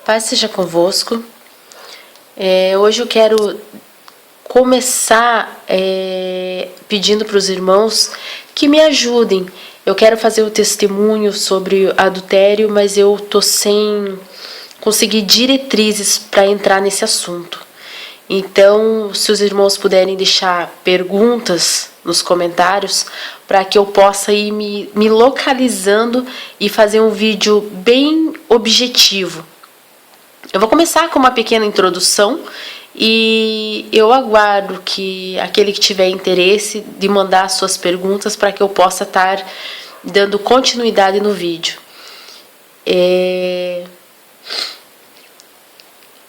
Paz seja convosco. Hoje eu quero começar pedindo para os irmãos que me ajudem. Eu quero fazer o testemunho sobre adultério, mas eu tô sem conseguir diretrizes para entrar nesse assunto. Então, se os irmãos puderem deixar perguntas nos comentários, para que eu possa ir me localizando e fazer um vídeo bem objetivo. Eu vou começar com uma pequena introdução e eu aguardo que aquele que tiver interesse de mandar suas perguntas para que eu possa estar dando continuidade no vídeo.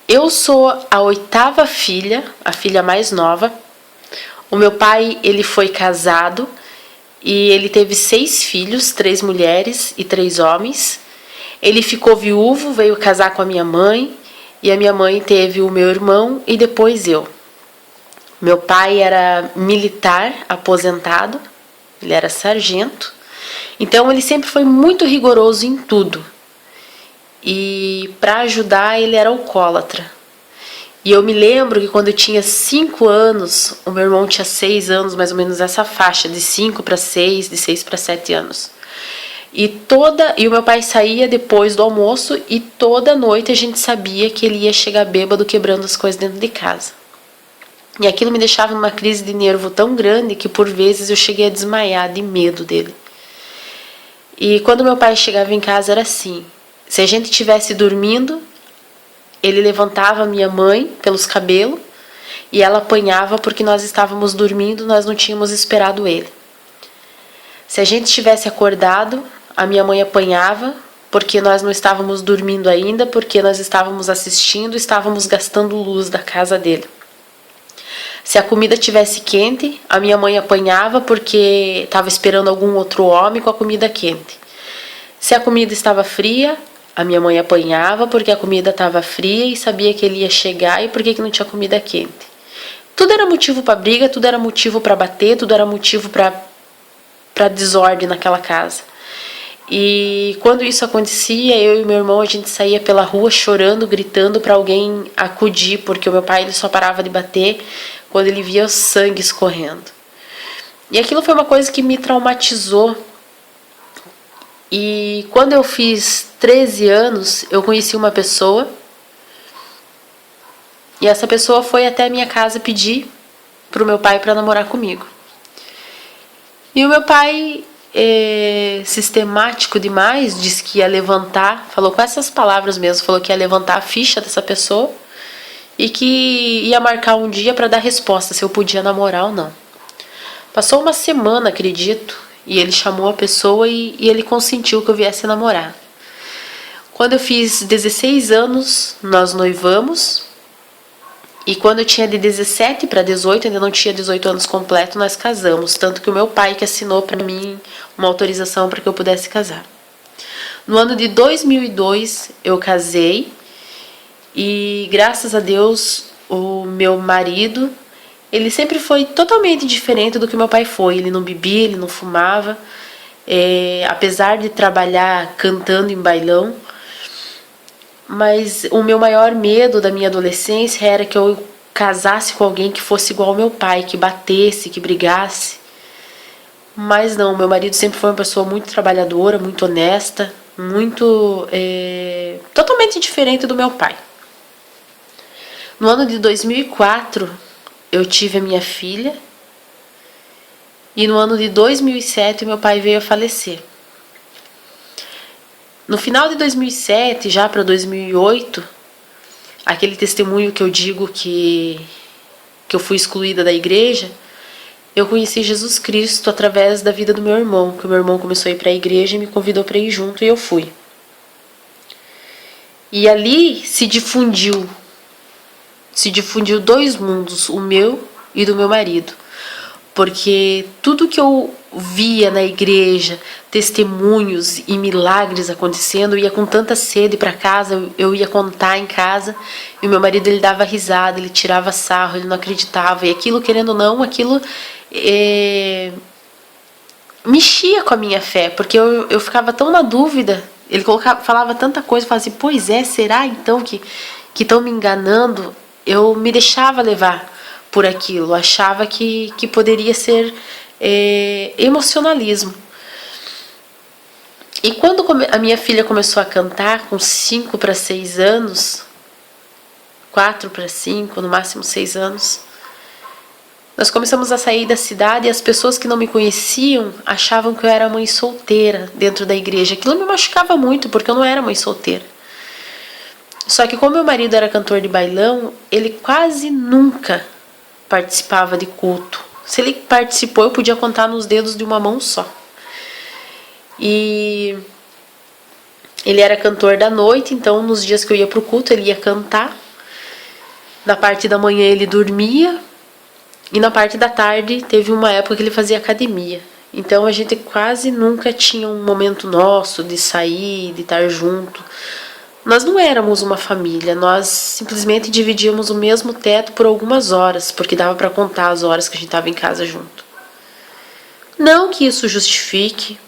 Eu sou a 8ª filha, a filha mais nova. O meu pai, ele foi casado e ele teve 6 filhos, 3 mulheres e 3 homens. Ele ficou viúvo, veio casar com a minha mãe, e a minha mãe teve o meu irmão e depois eu. Meu pai era militar aposentado, ele era sargento, então ele sempre foi muito rigoroso em tudo. E para ajudar, ele era alcoólatra. E eu me lembro que quando eu tinha 5 anos, o meu irmão tinha 6 anos, mais ou menos essa faixa, de 5 para 6, de 6 para 7 anos. E o meu pai saía depois do almoço e toda noite a gente sabia que ele ia chegar bêbado quebrando as coisas dentro de casa. E aquilo me deixava numa crise de nervo tão grande que por vezes eu cheguei a desmaiar de medo dele. E quando meu pai chegava em casa era assim, se a gente estivesse dormindo, ele levantava a minha mãe pelos cabelos e ela apanhava porque nós estávamos dormindo, nós não tínhamos esperado ele. Se a gente estivesse acordado, a minha mãe apanhava porque nós não estávamos dormindo ainda, porque nós estávamos assistindo, estávamos gastando luz da casa dele. Se a comida estivesse quente, a minha mãe apanhava porque estava esperando algum outro homem com a comida quente. Se a comida estava fria, a minha mãe apanhava porque a comida estava fria e sabia que ele ia chegar e por que não tinha comida quente. Tudo era motivo para briga, tudo era motivo para bater, tudo era motivo para desordem naquela casa. E quando isso acontecia, eu e meu irmão, a gente saía pela rua chorando, gritando para alguém acudir, porque o meu pai ele só parava de bater quando ele via o sangue escorrendo. E aquilo foi uma coisa que me traumatizou. E quando eu fiz 13 anos, eu conheci uma pessoa. E essa pessoa foi até a minha casa pedir pro meu pai para namorar comigo. E o meu pai, sistemático demais, disse que ia levantar, falou com essas palavras mesmo, falou que ia levantar a ficha dessa pessoa e que ia marcar um dia para dar resposta se eu podia namorar ou não. Passou uma semana, acredito, e ele chamou a pessoa e ele consentiu que eu viesse namorar. Quando eu fiz 16 anos, nós noivamos. E quando eu tinha de 17 para 18, ainda não tinha 18 anos completo, nós casamos. Tanto que o meu pai que assinou para mim uma autorização para que eu pudesse casar. No ano de 2002, eu casei. E graças a Deus, o meu marido, ele sempre foi totalmente diferente do que meu pai foi. Ele não bebia, ele não fumava. Apesar de trabalhar cantando em bailão, mas o meu maior medo da minha adolescência era que eu casasse com alguém que fosse igual ao meu pai, que batesse, que brigasse. Mas não, meu marido sempre foi uma pessoa muito trabalhadora, muito honesta, totalmente diferente do meu pai. No ano de 2004, eu tive a minha filha, e no ano de 2007, meu pai veio a falecer. No final de 2007, já para 2008, aquele testemunho que eu digo que eu fui excluída da igreja, eu conheci Jesus Cristo através da vida do meu irmão, que o meu irmão começou a ir para a igreja e me convidou para ir junto e eu fui. E ali se difundiu 2 mundos, o meu e do meu marido. Porque tudo que eu via na igreja, testemunhos e milagres acontecendo, eu ia com tanta sede para casa, eu ia contar em casa, e o meu marido ele dava risada, ele tirava sarro, ele não acreditava, e aquilo, querendo ou não, aquilo mexia com a minha fé, porque eu ficava tão na dúvida Ele falava tanta coisa, eu falava assim, pois é, será então que estão me enganando? Eu me deixava levar por aquilo, achava que poderia ser emocionalismo. E quando a minha filha começou a cantar, com 5 para 6 anos, 4 para 5, no máximo 6 anos, nós começamos a sair da cidade e as pessoas que não me conheciam achavam que eu era mãe solteira dentro da igreja. Aquilo me machucava muito, porque eu não era mãe solteira. Só que como meu marido era cantor de bailão, ele quase nunca participava de culto. Se ele participou, eu podia contar nos dedos de uma mão só. E ele era cantor da noite, então nos dias que eu ia pro culto ele ia cantar. Na parte da manhã ele dormia e na parte da tarde teve uma época que ele fazia academia. Então a gente quase nunca tinha um momento nosso de sair, de estar junto. Nós não éramos uma família, nós simplesmente dividíamos o mesmo teto por algumas horas, porque dava para contar as horas que a gente estava em casa junto. Não que isso justifique,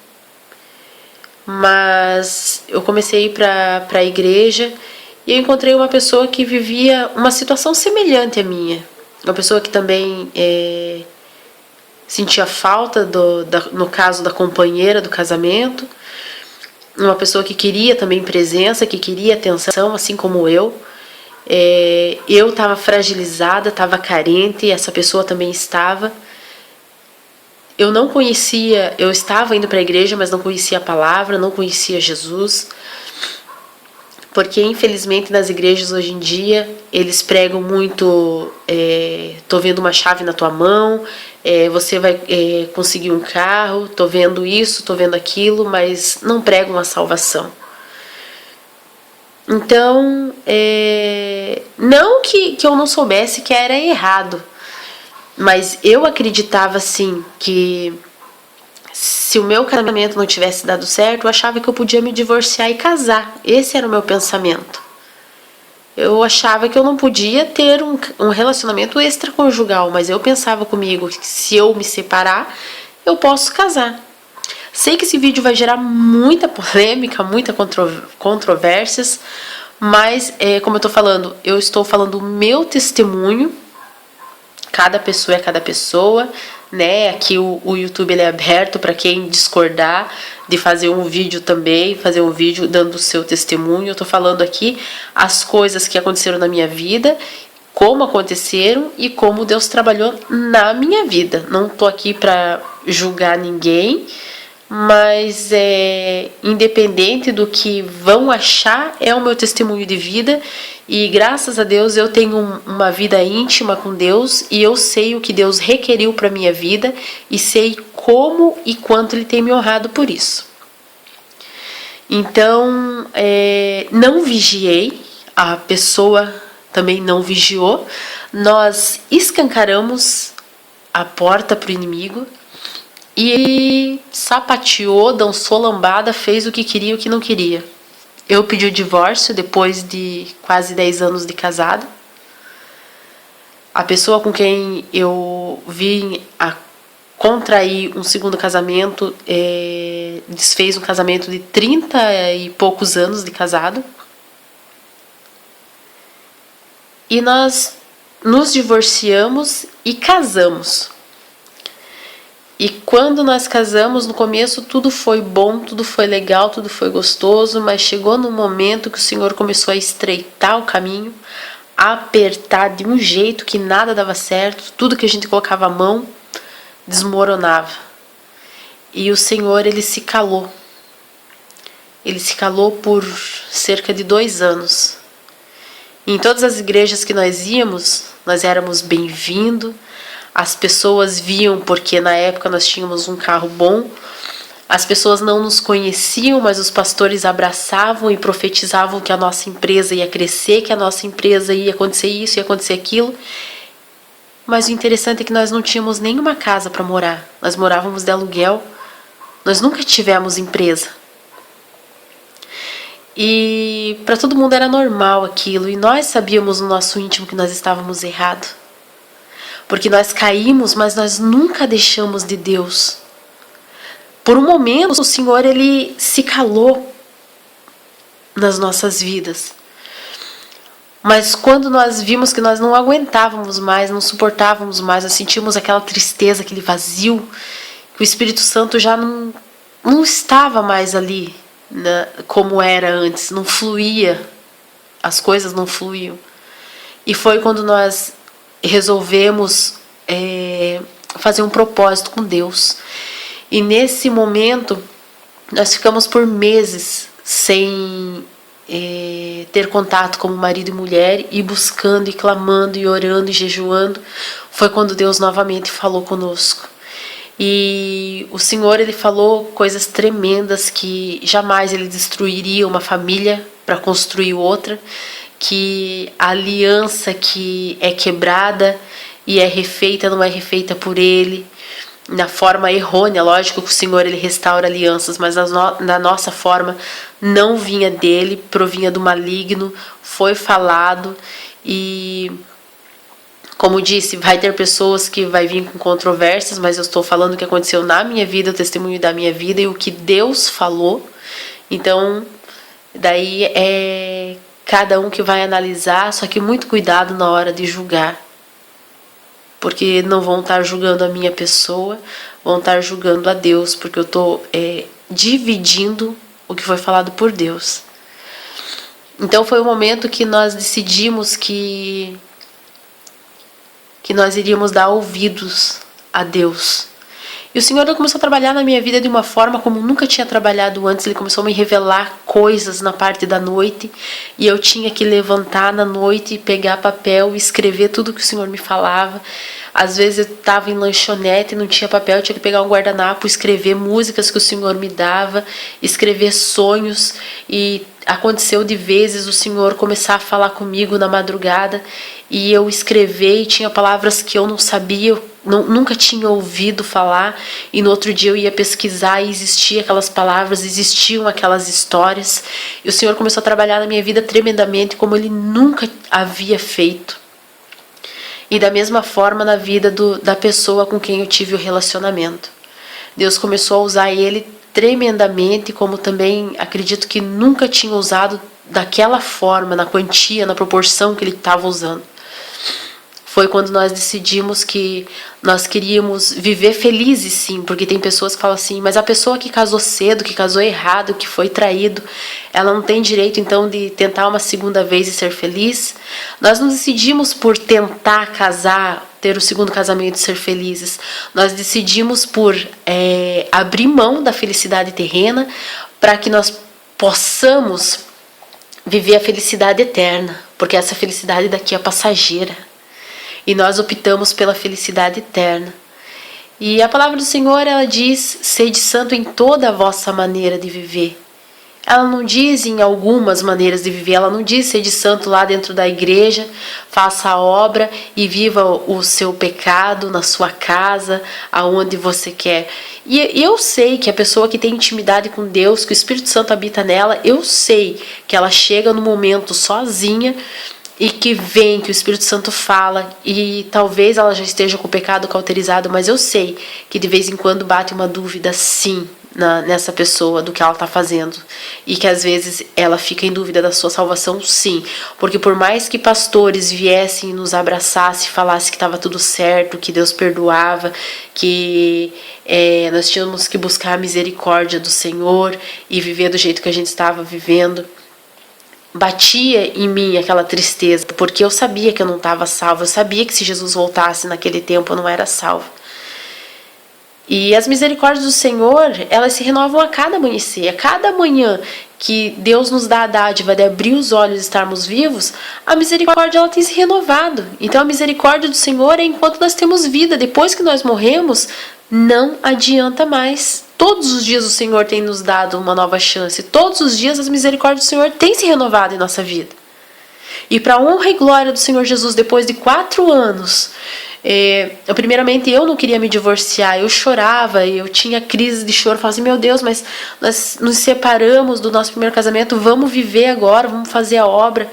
mas eu comecei a ir para a igreja e eu encontrei uma pessoa que vivia uma situação semelhante à minha. Uma pessoa que também sentia falta, no caso da companheira do casamento. Uma pessoa que queria também presença, que queria atenção, assim como eu. Eu estava fragilizada, estava carente, e essa pessoa também estava. Eu não conhecia, eu estava indo para a igreja, mas não conhecia a palavra, não conhecia Jesus. Porque infelizmente nas igrejas hoje em dia eles pregam muito, tô vendo uma chave na tua mão, você vai conseguir um carro, tô vendo isso, tô vendo aquilo, mas não pregam a salvação. Então, não que eu não soubesse que era errado, mas eu acreditava assim que se o meu casamento não tivesse dado certo, eu achava que eu podia me divorciar e casar. Esse era o meu pensamento. Eu achava que eu não podia ter um relacionamento extraconjugal, mas eu pensava comigo que se eu me separar, eu posso casar. Sei que esse vídeo vai gerar muita polêmica, muita controvérsias, mas como eu estou falando o meu testemunho. Cada pessoa é cada pessoa, né? Aqui o YouTube ele é aberto para quem discordar de fazer um vídeo também, fazer um vídeo dando o seu testemunho. Eu tô falando aqui as coisas que aconteceram na minha vida, como aconteceram e como Deus trabalhou na minha vida. Não tô aqui para julgar ninguém, mas independente do que vão achar, é o meu testemunho de vida. E graças a Deus eu tenho uma vida íntima com Deus e eu sei o que Deus requeriu para minha vida e sei como e quanto Ele tem me honrado por isso. Então, não vigiei, a pessoa também não vigiou, nós escancaramos a porta para o inimigo e sapateou, dançou lambada, fez o que queria e o que não queria. Eu pedi o divórcio depois de quase 10 anos de casado. A pessoa com quem eu vim a contrair um segundo casamento desfez um casamento de 30 e poucos anos de casado. E nós nos divorciamos e casamos. E quando nós casamos, no começo tudo foi bom, tudo foi legal, tudo foi gostoso, mas chegou num momento que o Senhor começou a estreitar o caminho, a apertar de um jeito que nada dava certo, tudo que a gente colocava a mão desmoronava. E o Senhor, Ele se calou. Ele se calou por cerca de 2 anos. E em todas as igrejas que nós íamos, nós éramos bem-vindos. As pessoas viam, porque na época nós tínhamos um carro bom. As pessoas não nos conheciam, mas os pastores abraçavam e profetizavam que a nossa empresa ia crescer, que a nossa empresa ia acontecer isso, ia acontecer aquilo. Mas o interessante é que nós não tínhamos nenhuma casa para morar. Nós morávamos de aluguel. Nós nunca tivemos empresa. E para todo mundo era normal aquilo. E nós sabíamos no nosso íntimo que nós estávamos errados. Porque nós caímos, mas nós nunca deixamos de Deus. Por um momento, o Senhor, Ele se calou. nas nossas vidas. Mas quando nós vimos que nós não aguentávamos mais, não suportávamos mais, nós sentimos aquela tristeza, aquele vazio, que o Espírito Santo já não estava mais ali, né, como era antes, não fluía, as coisas não fluíam. E foi quando nós resolvemos fazer um propósito com Deus. E nesse momento, nós ficamos por meses sem ter contato como marido e mulher, e buscando, e clamando, e orando, e jejuando. Foi quando Deus novamente falou conosco. E o Senhor, Ele falou coisas tremendas, que jamais Ele destruiria uma família para construir outra, que a aliança que é quebrada e é refeita não é refeita por Ele, na forma errônea. Lógico que o Senhor, Ele restaura alianças, mas na nossa forma não vinha dele, provinha do maligno, foi falado. E como disse, vai ter pessoas que vai vir com controvérsias, mas eu estou falando o que aconteceu na minha vida, o testemunho da minha vida e o que Deus falou. Então, daí é cada um que vai analisar, só que muito cuidado na hora de julgar. Porque não vão estar julgando a minha pessoa, vão estar julgando a Deus, porque eu estou dividindo o que foi falado por Deus. Então foi o momento que nós decidimos que nós iríamos dar ouvidos a Deus. E o Senhor começou a trabalhar na minha vida de uma forma como nunca tinha trabalhado antes. Ele começou a me revelar coisas na parte da noite, e eu tinha que levantar na noite e pegar papel e escrever tudo que o Senhor me falava. Às vezes eu estava em lanchonete e não tinha papel, eu tinha que pegar um guardanapo, escrever músicas que o Senhor me dava, escrever sonhos. E aconteceu de vezes o Senhor começar a falar comigo na madrugada e eu escrever, e tinha palavras que eu não sabia, eu nunca tinha ouvido falar, e no outro dia eu ia pesquisar e existiam aquelas palavras, existiam aquelas histórias. E o Senhor começou a trabalhar na minha vida tremendamente, como Ele nunca havia feito. E da mesma forma na vida da pessoa com quem eu tive o relacionamento. Deus começou a usar ele tremendamente, como também acredito que nunca tinha usado daquela forma, na quantia, na proporção que Ele estava usando. Foi quando nós decidimos que nós queríamos viver felizes, sim, porque tem pessoas que falam assim, mas a pessoa que casou cedo, que casou errado, que foi traído, ela não tem direito então de tentar uma segunda vez e ser feliz? Nós não decidimos por tentar casar, ter o segundo casamento e ser felizes. Nós decidimos por abrir mão da felicidade terrena para que nós possamos viver a felicidade eterna, porque essa felicidade daqui é passageira. E nós optamos pela felicidade eterna. E a palavra do Senhor, ela diz, sede santo em toda a vossa maneira de viver. Ela não diz em algumas maneiras de viver, ela não diz sede santo lá dentro da igreja, faça a obra e viva o seu pecado na sua casa, aonde você quer. E eu sei que a pessoa que tem intimidade com Deus, que o Espírito Santo habita nela, eu sei que ela chega no momento sozinha, e que vem, que o Espírito Santo fala, e talvez ela já esteja com o pecado cauterizado, mas eu sei que de vez em quando bate uma dúvida, sim, nessa pessoa, do que ela está fazendo, e que às vezes ela fica em dúvida da sua salvação, sim, porque por mais que pastores viessem e nos abraçassem, falassem que estava tudo certo, que Deus perdoava, que nós tínhamos que buscar a misericórdia do Senhor e viver do jeito que a gente estava vivendo, batia em mim aquela tristeza, porque eu sabia que eu não estava salva, eu sabia que se Jesus voltasse naquele tempo eu não era salva. E as misericórdias do Senhor, elas se renovam a cada amanhecer, a cada manhã que Deus nos dá a dádiva de abrir os olhos e estarmos vivos, a misericórdia ela tem se renovado. Então a misericórdia do Senhor é enquanto nós temos vida, depois que nós morremos, não adianta mais. Todos os dias o Senhor tem nos dado uma nova chance. Todos os dias as misericórdias do Senhor têm se renovado em nossa vida. E para a honra e glória do Senhor Jesus, depois de 4 anos, primeiramente eu não queria me divorciar, eu chorava, eu tinha crise de choro, falava assim, meu Deus, mas nós nos separamos do nosso primeiro casamento, vamos viver agora, vamos fazer a obra.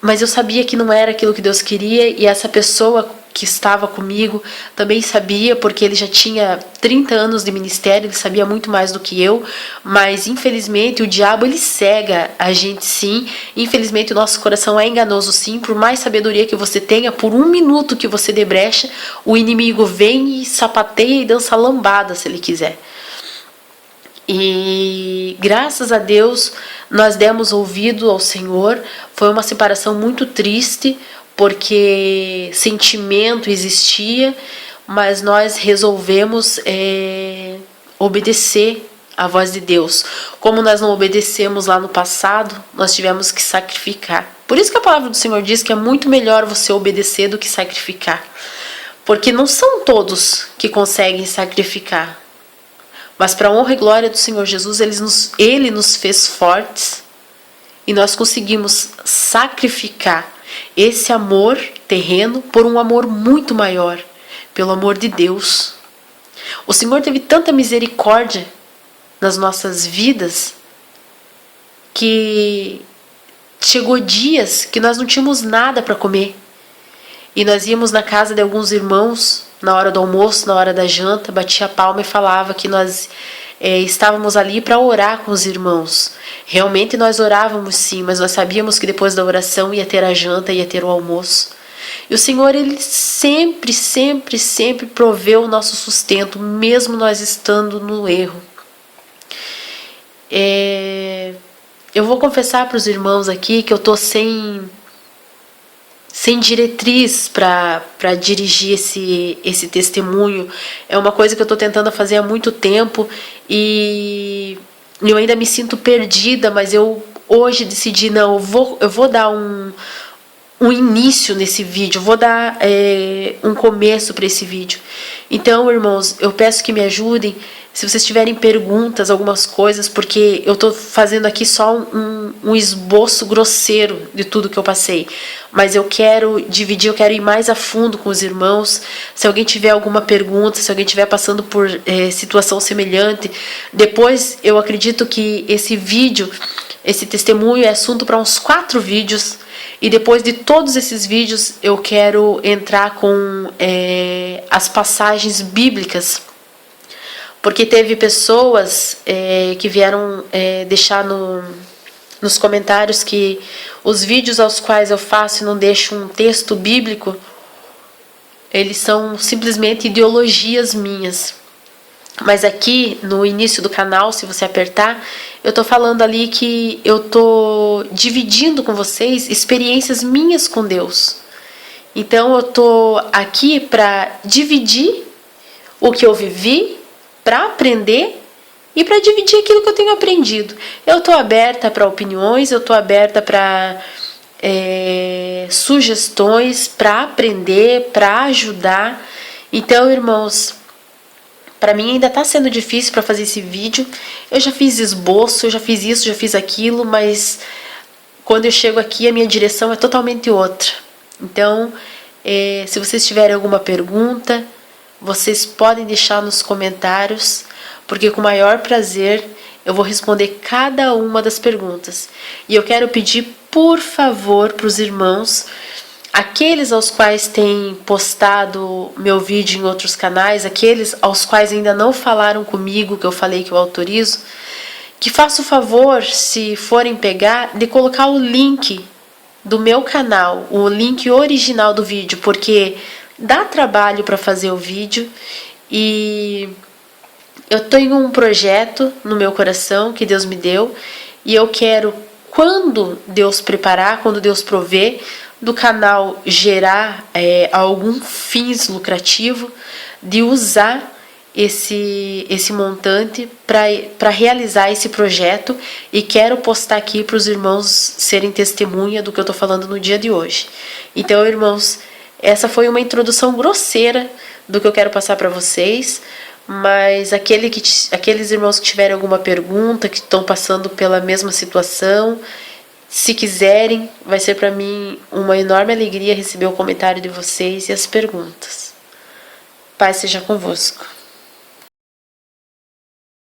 Mas eu sabia que não era aquilo que Deus queria, e essa pessoa que estava comigo também sabia, porque ele já tinha 30 anos de ministério, ele sabia muito mais do que eu, mas infelizmente o diabo ele cega a gente sim, infelizmente o nosso coração é enganoso sim, por mais sabedoria que você tenha, por um minuto que você dê brecha, o inimigo vem e sapateia e dança lambada se ele quiser. E graças a Deus nós demos ouvido ao Senhor. Foi uma separação muito triste, porque sentimento existia, mas nós resolvemos obedecer à voz de Deus. Como nós não obedecemos lá no passado, nós tivemos que sacrificar. Por isso que a palavra do Senhor diz que é muito melhor você obedecer do que sacrificar. Porque não são todos que conseguem sacrificar. Mas para a honra e glória do Senhor Jesus, Ele nos fez fortes e nós conseguimos sacrificar esse amor terreno por um amor muito maior, pelo amor de Deus. O Senhor teve tanta misericórdia nas nossas vidas que chegou dias que nós não tínhamos nada para comer. E nós íamos na casa de alguns irmãos, na hora do almoço, na hora da janta, batia a palma e falava que nós estávamos ali para orar com os irmãos. Realmente nós orávamos sim, mas nós sabíamos que depois da oração ia ter a janta, ia ter o almoço. E o Senhor, Ele sempre, sempre, sempre proveu o nosso sustento, mesmo nós estando no erro. Eu vou confessar para os irmãos aqui que eu estou sem diretriz para dirigir esse testemunho. É uma coisa que eu estou tentando fazer há muito tempo e eu ainda me sinto perdida, mas eu hoje decidi, não, eu vou dar um início nesse vídeo, eu vou dar um começo para esse vídeo. Então, irmãos, eu peço que me ajudem. Se vocês tiverem perguntas, algumas coisas, porque eu estou fazendo aqui só um esboço grosseiro de tudo que eu passei. Mas eu quero dividir, eu quero ir mais a fundo com os irmãos. Se alguém tiver alguma pergunta, se alguém estiver passando por situação semelhante, depois eu acredito que esse vídeo, esse testemunho é assunto para uns 4 vídeos. E depois de todos esses vídeos, eu quero entrar com as passagens bíblicas. Porque teve pessoas que vieram deixar nos comentários que os vídeos aos quais eu faço e não deixo um texto bíblico, eles são simplesmente ideologias minhas. Mas aqui no início do canal, se você apertar, eu estou falando ali que eu estou dividindo com vocês experiências minhas com Deus. Então eu estou aqui para dividir o que eu vivi, para aprender e para dividir aquilo que eu tenho aprendido. Eu estou aberta para opiniões, eu estou aberta para sugestões, para aprender, para ajudar. Então, irmãos, para mim ainda está sendo difícil para fazer esse vídeo. Eu já fiz esboço, eu já fiz isso, já fiz aquilo, mas quando eu chego aqui a minha direção é totalmente outra. Então, se vocês tiverem alguma pergunta, vocês podem deixar nos comentários, porque com o maior prazer eu vou responder cada uma das perguntas. E eu quero pedir, por favor, para os irmãos, aqueles aos quais têm postado meu vídeo em outros canais, aqueles aos quais ainda não falaram comigo, que eu falei que eu autorizo, que façam o favor, se forem pegar, de colocar o link do meu canal, o link original do vídeo, porque dá trabalho para fazer o vídeo e eu tenho um projeto no meu coração que Deus me deu e eu quero, quando Deus preparar, quando Deus prover, do canal gerar algum fins lucrativo, de usar esse montante para realizar esse projeto e quero postar aqui para os irmãos serem testemunha do que eu estou falando no dia de hoje. Então, irmãos, essa foi uma introdução grosseira do que eu quero passar para vocês, mas aqueles irmãos que tiverem alguma pergunta, que estão passando pela mesma situação, se quiserem, vai ser para mim uma enorme alegria receber o comentário de vocês e as perguntas. Paz seja convosco.